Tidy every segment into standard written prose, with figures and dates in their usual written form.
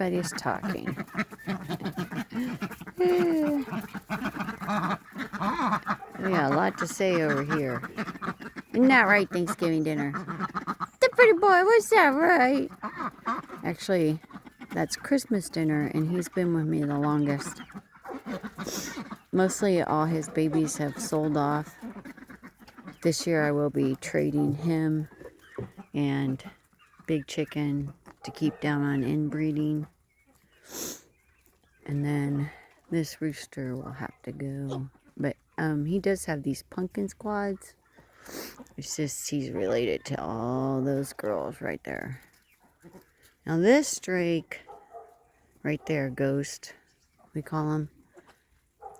everybody's talking. We got a lot to say over here. Isn't that right, Thanksgiving dinner? The pretty boy, was that right? Actually, that's Christmas dinner, and he's been with me the longest. Mostly all his babies have sold off. This year I will be trading him and Big Chicken to keep down on inbreeding. And then this rooster will have to go. But he does have these pumpkin squads. It's just he's related to all those girls right there. Now this drake right there, Ghost, we call him.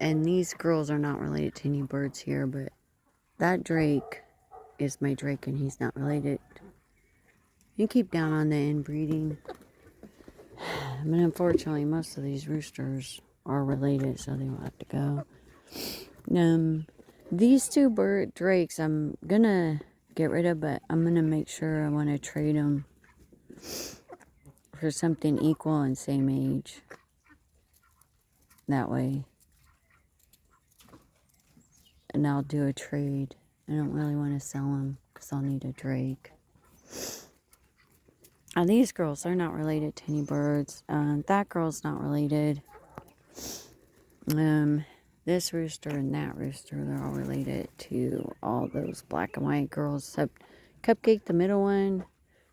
And these girls are not related to any birds here, but that drake is my drake and he's not related. You keep down on the inbreeding. But unfortunately, most of these roosters are related, so they will have to go. These two drakes I'm gonna get rid of, but I'm gonna make sure I want to trade them for something equal and same age. That way. And I'll do a trade. I don't really want to sell them because I'll need a drake. Now these girls, they're not related to any birds. That girl's not related. This rooster and that rooster, they're all related to all those black and white girls. Except Cupcake, the middle one,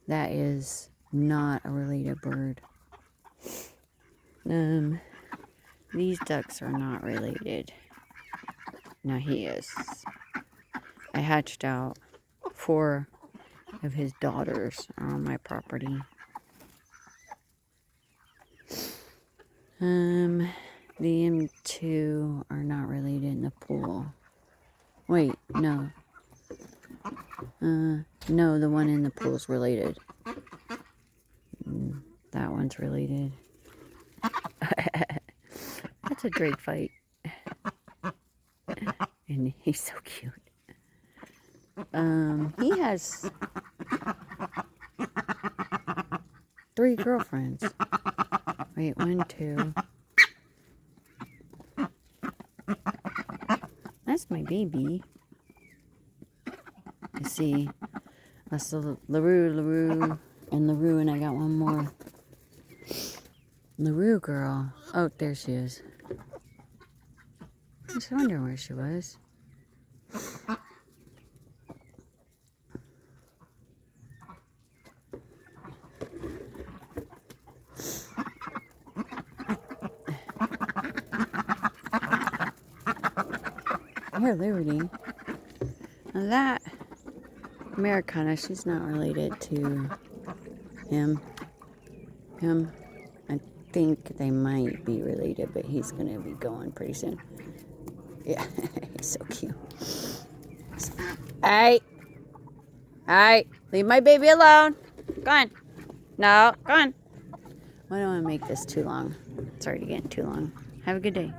that is not a related bird. These ducks are not related. Now he is. I hatched out 4 of his daughters on my property. The M2 are not related in the pool. Wait, no. No, the one in the pool is related. That one's related. That's a drake fight. And he's so cute. He has 3 girlfriends. Wait, 1, 2. That's my baby. You see, that's the LaRue, and I got one more. LaRue girl. Oh, there she is. I was wondering where she was. Here, Liberty. Now that Americana, she's not related to him. I think they might be related, but he's going to be going pretty soon. Yeah, he's so cute. Hey! Leave my baby alone. Go on. No, go on. I don't want to make this too long. It's already getting too long. Have a good day.